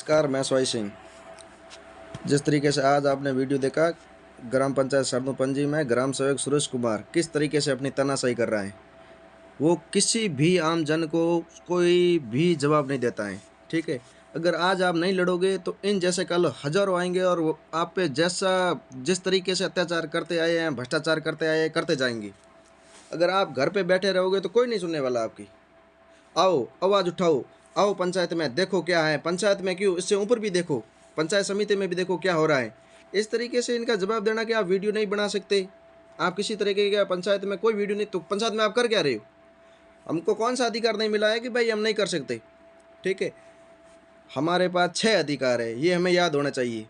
नमस्कार, मैं सोई सिंह। जिस तरीके से आज आपने वीडियो देखा, ग्राम पंचायत सरदूपंजी में ग्राम सेवक सुरेश कुमार किस तरीके से अपनी तानाशाही कर रहा है। वो किसी भी आम जन को कोई भी जवाब नहीं देता है। ठीक है, अगर आज आप नहीं लड़ोगे तो इन जैसे कल हजारों आएंगे और वो आप पे जैसा जिस तरीके से अत्याचार करते आए हैं, भ्रष्टाचार करते आए हैं, करते जाएंगे। अगर आप घर पे बैठे रहोगे तो कोई नहीं सुनने वाला आपकी। आओ, आवाज़ उठाओ, आओ पंचायत में देखो क्या है, पंचायत में क्यों, इससे ऊपर भी देखो, पंचायत समिति में भी देखो क्या हो रहा है। इस तरीके से इनका जवाब देना कि आप वीडियो नहीं बना सकते, आप किसी तरीके का पंचायत में कोई वीडियो नहीं, तो पंचायत में आप कर क्या रहे हो? हमको कौन सा अधिकार नहीं मिला है कि भाई हम नहीं कर सकते? ठीक है, हमारे पास 6 अधिकार है, ये हमें याद होना चाहिए।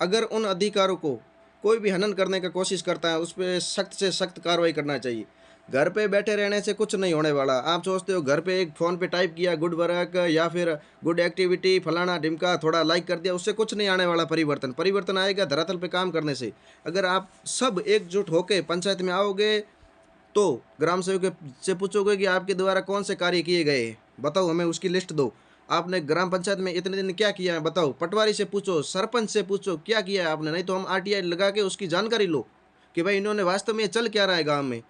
अगर उन अधिकारों को कोई भी हनन करने का कोशिश करता है, उस पर सख्त से सख्त कार्रवाई करना चाहिए। घर पे बैठे रहने से कुछ नहीं होने वाला। आप सोचते हो घर पे एक फ़ोन पे टाइप किया गुड वर्क या फिर गुड एक्टिविटी फलाना ढिमका, थोड़ा लाइक कर दिया, उससे कुछ नहीं आने वाला। परिवर्तन परिवर्तन आएगा धरातल पे काम करने से। अगर आप सब एकजुट होकर पंचायत में आओगे तो ग्राम सेवक से पूछोगे कि आपके द्वारा कौन से कार्य किए गए हैं, बताओ, हमें उसकी लिस्ट दो। आपने ग्राम पंचायत में इतने दिन क्या किया है बताओ। पटवारी से पूछो, सरपंच से पूछो क्या किया है आपने, नहीं तो हम आरटीआई लगा के उसकी जानकारी लो कि भाई इन्होंने वास्तव में चल क्या रहा है गाँव में।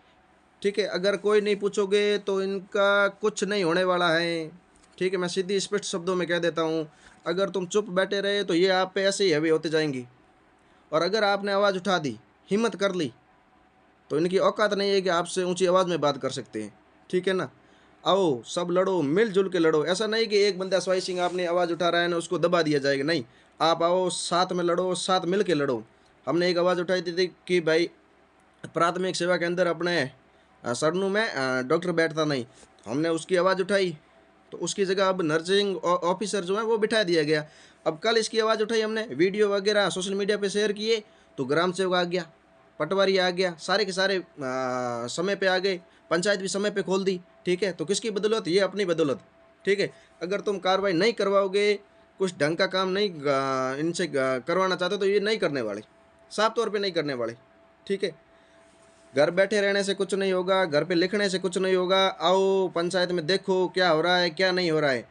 ठीक है, अगर कोई नहीं पूछोगे तो इनका कुछ नहीं होने वाला है। ठीक है, मैं सीधी स्पष्ट शब्दों में कह देता हूँ। अगर तुम चुप बैठे रहे तो ये आप पे ऐसे ही हैवी होते जाएंगी। और अगर आपने आवाज़ उठा दी, हिम्मत कर ली, तो इनकी औकात नहीं है कि आपसे ऊंची आवाज़ में बात कर सकते हैं। ठीक है ना? आओ सब लड़ो, मिलजुल के लड़ो। ऐसा नहीं कि एक बंदा स्वाई सिंह आपने आवाज़ उठा रहा है ना उसको दबा दिया जाएगा, नहीं। आप आओ, साथ में लड़ो, साथ मिल के लड़ो। हमने एक आवाज़ उठाई थी कि भाई प्राथमिक सेवा के अंदर अपने सरनू में डॉक्टर बैठता नहीं, हमने उसकी आवाज़ उठाई, तो उसकी जगह अब नर्सिंग ऑफिसर जो है वो बिठा दिया गया। अब कल इसकी आवाज़ उठाई हमने, वीडियो वगैरह सोशल मीडिया पे शेयर किए, तो ग्राम सेवक आ गया, पटवारी आ गया, सारे के सारे समय पे आ गए, पंचायत भी समय पे खोल दी। ठीक है, तो किसकी बदौलत? ये अपनी बदौलत। ठीक है, अगर तुम कार्रवाई नहीं करवाओगे, कुछ ढंग का काम नहीं इनसे करवाना चाहते तो ये नहीं करने वाले, साफ तौर पे नहीं करने वाले। ठीक है, घर बैठे रहने से कुछ नहीं होगा, घर पे लिखने से कुछ नहीं होगा। आओ पंचायत में देखो क्या हो रहा है, क्या नहीं हो रहा है।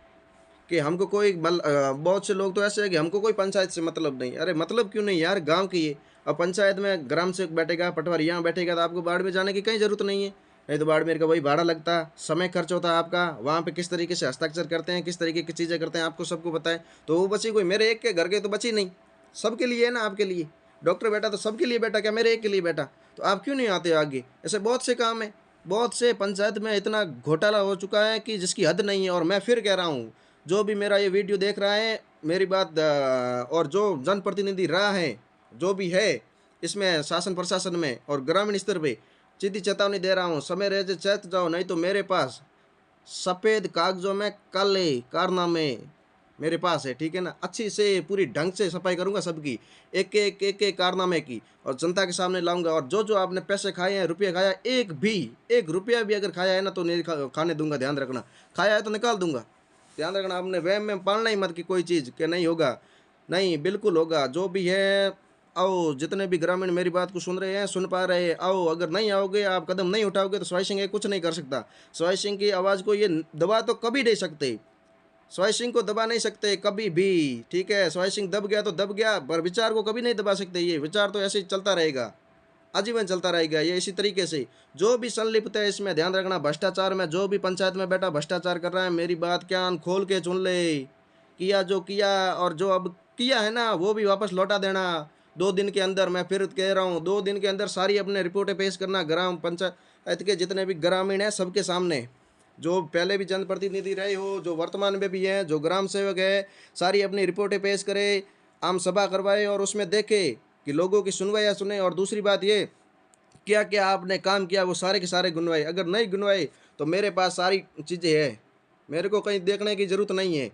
कि हमको कोई बहुत से लोग तो ऐसे है कि हमको कोई पंचायत से मतलब नहीं। अरे मतलब क्यों नहीं यार, गांव की है। अब पंचायत में ग्राम सेवक बैठेगा, पटवारी यहाँ बैठेगा, तो आपको बाड़मेर जाने की कहीं जरूरत नहीं है। नहीं तो बाड़मेर का वही भाड़ा लगता, समय खर्च होता है आपका, वहाँ पे किस तरीके से हस्ताक्षर करते हैं, किस तरीके की चीज़ें करते हैं, आपको सबको पता है। तो वो बची कोई मेरे एक के घर के तो बची नहीं, सबके लिए है ना, आपके लिए। डॉक्टर बेटा तो सबके लिए बेटा, क्या मेरे एक के लिए बेटा? तो आप क्यों नहीं आते आगे? ऐसे बहुत से काम है, बहुत से पंचायत में इतना घोटाला हो चुका है कि जिसकी हद नहीं है। और मैं फिर कह रहा हूँ, जो भी मेरा ये वीडियो देख रहा है, मेरी बात और जो जनप्रतिनिधि रहा है, जो भी है इसमें शासन प्रशासन में और ग्रामीण स्तर पे, सीधी चेतावनी दे रहा हूँ, समय रह चेत जाओ, नहीं तो मेरे पास सफ़ेद कागजों में काले कारनामे मेरे पास है। ठीक है ना? अच्छी से पूरी ढंग से सफाई करूंगा सबकी, एक कारनामे की, और जनता के सामने लाऊंगा। और जो जो आपने पैसे खाए हैं, रुपये खाया, एक रुपया भी अगर खाया है ना तो नहीं खाने दूंगा। ध्यान रखना, खाया है तो निकाल दूंगा। ध्यान रखना, आपने वहम में पालना ही मत कि कोई चीज़ के नहीं होगा। नहीं, बिल्कुल होगा जो भी है। आओ, जितने भी ग्रामीण मेरी बात को सुन रहे हैं, सुन पा रहे हैं, आओ। अगर नहीं आओगे, आप कदम नहीं उठाओगे तो स्वाई सिंह ये कुछ नहीं कर सकता। स्वाई सिंह की आवाज़ को ये दबा तो कभी नहीं सकते, स्वाई सिंह को दबा नहीं सकते कभी भी। ठीक है, स्वाई सिंह दब गया तो दब गया, पर विचार को कभी नहीं दबा सकते। ये विचार तो ऐसे ही चलता रहेगा, आजीवन चलता रहेगा ये इसी तरीके से। जो भी संलिप्त है इसमें, ध्यान रखना, भ्रष्टाचार में, जो भी पंचायत में बैठा भ्रष्टाचार कर रहा है, मेरी बात कान खोल के सुन ले। किया जो किया और जो अब किया है ना, वो भी वापस लौटा देना 2 दिन के अंदर। मैं फिर कह रहा हूँ, 2 दिन के अंदर सारी अपने रिपोर्टें पेश करना, ग्राम पंचायत के जितने भी ग्रामीण हैं सबके सामने, जो पहले भी जनप्रतिनिधि रहे हो, जो वर्तमान में भी हैं, जो ग्राम सेवक है, सारी अपनी रिपोर्टें पेश करे, आम सभा करवाए और उसमें देखे कि लोगों की सुनवाई सुने। और दूसरी बात ये, क्या क्या आपने काम किया वो सारे के सारे गिनवाए। अगर नहीं गिनवाए तो मेरे पास सारी चीज़ें हैं, मेरे को कहीं देखने की ज़रूरत नहीं है।